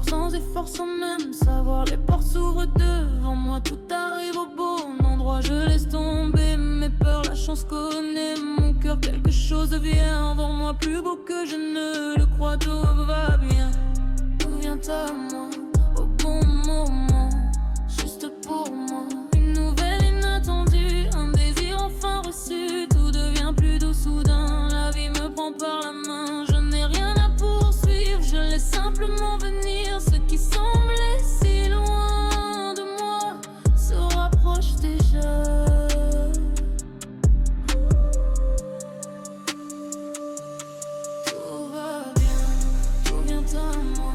sans effort, sans même savoir. Les portes s'ouvrent devant moi, tout arrive au bon endroit. Je laisse tomber mes peurs, la chance connaît mon cœur. Quelque chose vient vers moi, plus beau que je ne le crois. Tout va bien, tout vient à moi au bon moment, juste pour moi. Une nouvelle inattendue, un désir enfin reçu. Tout devient plus doux soudain, la vie me prend par la main. Je n'ai rien à poursuivre, je laisse simplement venir. Ce qui semblait si loin de moi se rapproche déjà. Tout va bien, tout vient à moi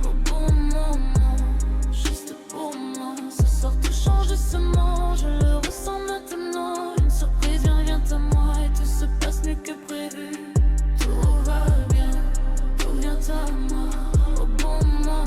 au bon moment, juste pour moi. Ce soir tout change doucement, je le ressens maintenant. Une surprise vient à moi et tout se passe mieux que prévu. Tout va bien, tout vient à moi au bon moment,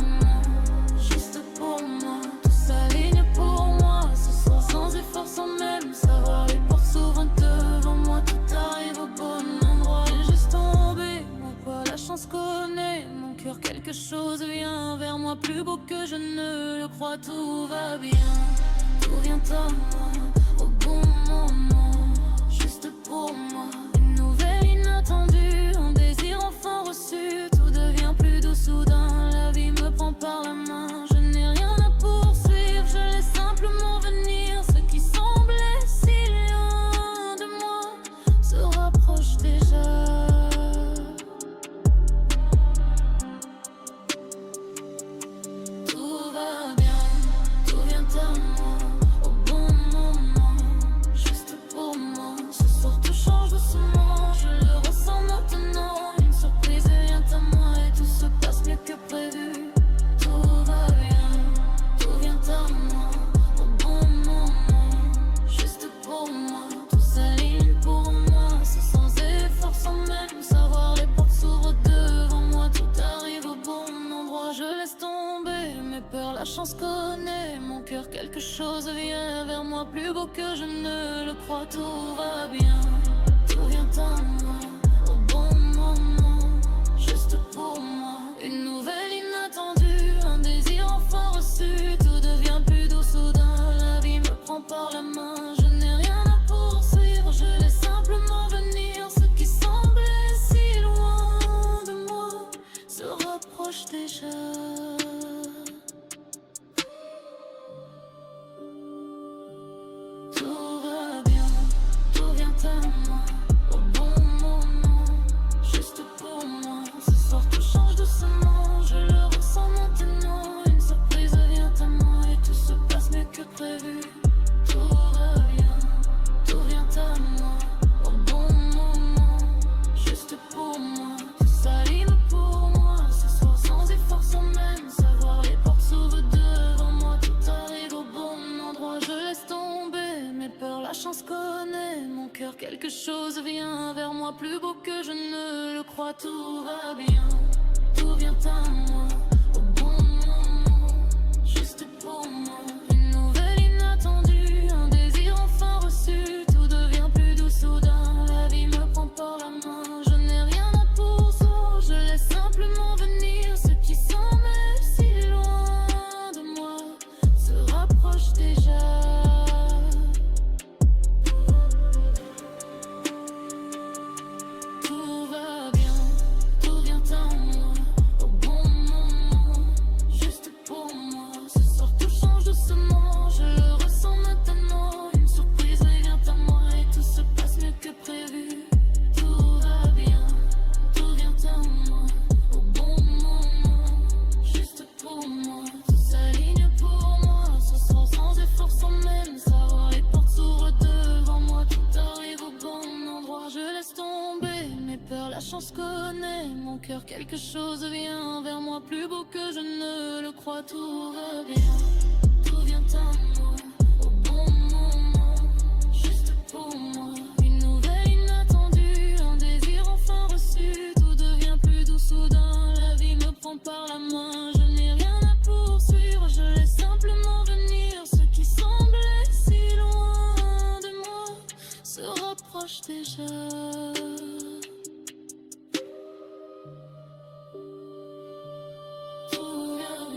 juste pour moi. Tout s'aligne pour moi ce soir sans effort, sans même savoir. Les portes s'ouvrent devant moi, tout arrive au bon endroit. J'ai juste tombé, mon poids, la chance connaît mon cœur. Quelque chose vient vers moi, plus beau que je ne le crois. Tout va bien, tout vient à moi au bon moment, juste pour moi. Une nouvelle inattendue, un désir enfin reçu. Tout devient plus doux soudain, la vie me prend par la main. Je n'ai rien à poursuivre, je laisse simplement venir. Ce qui semblait si loin de moi se rapproche déjà. Tout va bien, tout vient à moi au bon moment, juste pour moi. Ce soir tout change doucement, je le ressens maintenant. Une surprise vient à moi et tout se passe mieux que prévu. Tout va bien, tout vient à moi au bon moment, juste pour moi. Tout s'aligne pour moi, c'est sans effort, sans même savoir. Les portes s'ouvrent devant moi, tout arrive au bon endroit. Je laisse tomber mes peurs, la chance connaît mon cœur. Quelque chose vient vers moi, plus beau que je ne le crois. Tout va bien, tout vient à moi au bon moment, juste pour moi. Une nouvelle inattendue, un désir enfin reçu. Tout devient plus doux soudain, la vie me prend par la main. Je n'ai rien à poursuivre, je laisse simplement venir. Ce qui semblait si loin de moi se rapproche déjà. Tout va bien, tout vient à moi au bon moment, juste pour moi. Ce soir tout change doucement, je le ressens maintenant. Une surprise vient à moi et tout se passe mieux que prévu. Tout va bien, tout vient à moi au bon moment, juste pour moi. Tout s'aligne pour moi ce soir sans effort, sans même savoir. Les portes s'ouvrent devant moi, tout arrive au bon endroit. Je laisse tomber mes peurs, la chance connaît mon cœur. Quelque chose vient vers moi, plus beau que je ne le crois. Tout va bien, tout vient à moi au bon moment, juste pour moi. Une nouvelle inattendue, un désir enfin reçu. Tout devient plus doux soudain, la vie me prend par la main. Je n'ai rien à poursuivre, je laisse simplement venir. Ce qui semblait si loin de moi se rapproche déjà. Tout va bien, tout vient à moi au bon moment, juste pour moi. Ce soir tout change doucement, je le ressens maintenant. Une surprise vient à moi et tout se passe mieux que prévu. Tout va bien, tout vient à moi au bon moment, juste pour moi. Tout s'aligne pour moi ce soir sans effort, sans même savoir. Les portes s'ouvrent devant moi, tout arrive au bon endroit. Je laisse tomber mes peurs, la chance connaît mon cœur. Quelque chose vient vers moi, plus beau que je ne le crois. Tout va bien, tout vient à moi au bon moment, juste pour moi. Une nouvelle inattendue, un désir enfin reçu. Tout devient plus doux soudain, la vie me prend par la main. Je n'ai rien à poursuivre, je laisse simplement venir. Ce qui semblait si loin de moi se rapproche déjà. Tout vient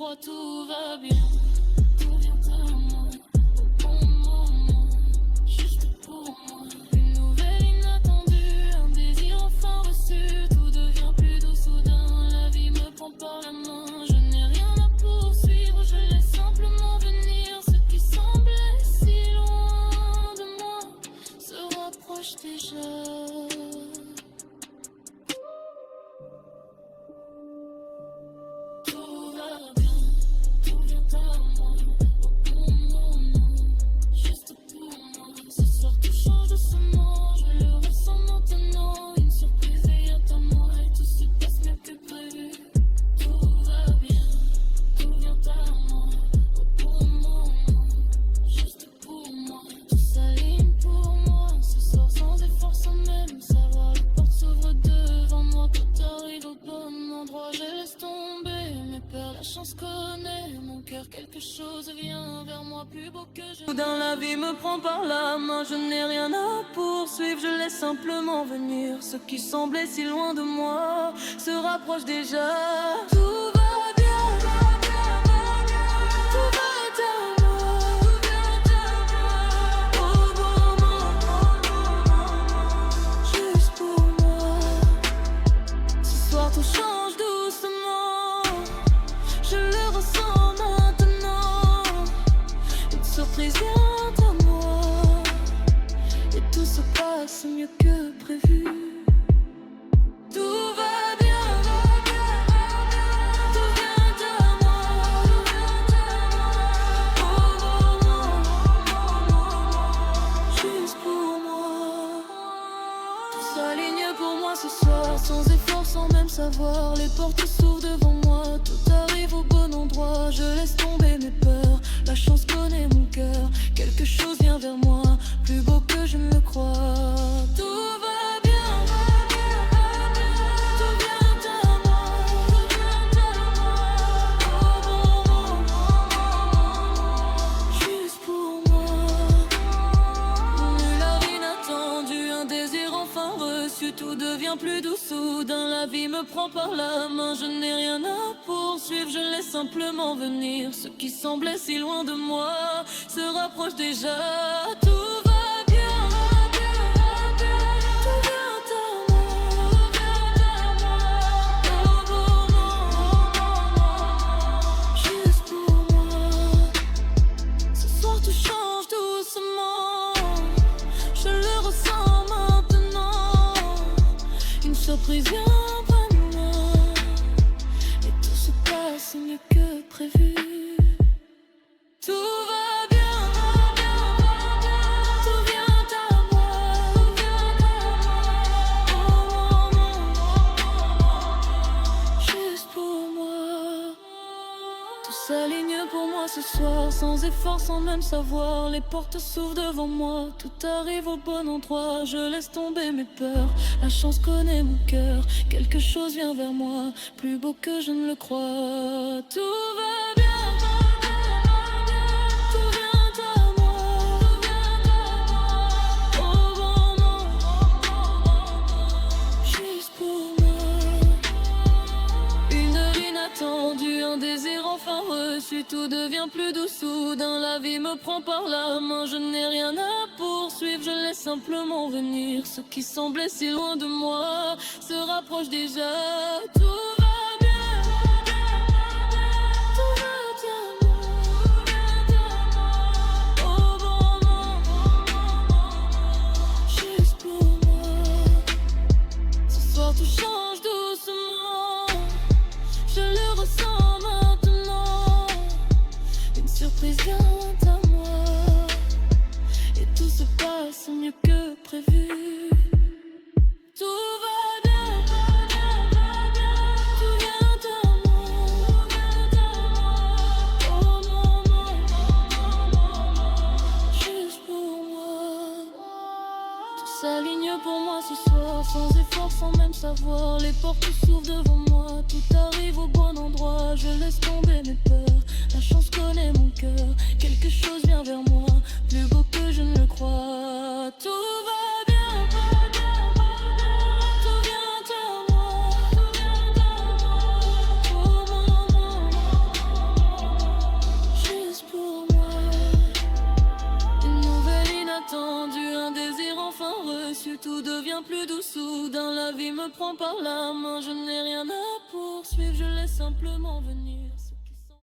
moi, tout va bien. Tout vient à moi, au bon moment, juste pour moi. Une nouvelle inattendue, un désir enfin reçu. Tout devient plus doux soudain, la vie me prend par la main. Je n'ai rien à poursuivre, je laisse simplement venir. Ce qui semblait si loin de moi se rapproche déjà. Tout va bien, tout vient à moi, au bon moment, juste pour moi. Ce soir tout change doucement, je le ressens maintenant. Une surprise vient à moi et tout se passe mieux que prévu. Tout va bien, tout vient à moi, au bon moment, juste pour moi. Tout s'aligne pour moi, ce soir sans effort, sans même savoir. Les portes s'ouvrent devant moi, tout arrive au bon endroit. Je laisse tomber mes peurs, la chance connaît mon cœur. Quelque chose vient vers moi, plus beau que je. Soudain la vie me prend par la main, je n'ai rien à poursuivre, je laisse simplement venir. Ce qui semblait si loin de moi se rapproche déjà. Tout va bien, tout va à moi, au bon moment, juste pour moi. Ce soir tout change doucement, je le ressens maintenant. Une surprise vient à moi et tout se passe mieux que prévu. Tout va bien, tout vient à moi, au bon moment, juste pour moi. Tout s'aligne pour moi ce soir, sans effort, sans même savoir. Les portes s'ouvrent devant moi, tout arrive au bon endroit. Je laisse tomber mes peurs, la chance connaît mon cœur. Quelque chose vient vers moi, plus beau que je ne le crois. Tout va bien, tout vient à moi, au bon moment, juste pour moi. Une heure inattendue, un désir enfin reçu. Tout devient plus doux soudain, la vie me prend par la main. Je n'ai rien à poursuivre, je laisse simplement venir. Ce qui semblait si loin de moi se rapproche déjà. Tout va bien, tout vient à moi, au bon moment, juste pour moi. Ce soir tout change doucement, je le ressens maintenant. Une surprise vient à moi et tout se passe mieux que prévu. Tout va bien, tout vient à moi, au moment, juste pour moi. Tout s'aligne pour moi ce soir, sans effort, sans même savoir. Les portes s'ouvrent devant moi, tout arrive au bon endroit. Je laisse tomber mes peurs, la chance connaît mon cœur. Quelque chose vient vers moi, plus beau que je ne le crois. Tout va bien, tout vient à moi, au bon moment, juste pour moi. Une heure inattendue, un désir enfin reçu. Tout devient plus doux soudain, la vie me prend par la main. Je n'ai rien à poursuivre, je laisse simplement venir. Ce qui semblait si loin de moi se rapproche déjà. Tout va bien, tout va à moi, au bon moment, juste pour moi. Ce soir tout change doucement, je le ressens maintenant. Une surprise vient à moi et tout se passe mieux que prévu. Tout va bien, tout vient à moi, au moment, juste pour moi. Tout s'aligne pour moi ce soir, sans effort, sans même savoir. Les portes s'ouvrent devant moi, tout arrive au bon endroit. Je laisse tomber mes peurs, la chance connaît mon cœur. Quelque chose vient vers moi, plus beau que je ne le crois. Tout va bien, tout vient à moi, au moment, tout devient plus doux. Soudain la vie me prend par la main. Je n'ai rien à poursuivre, je laisse simplement venir.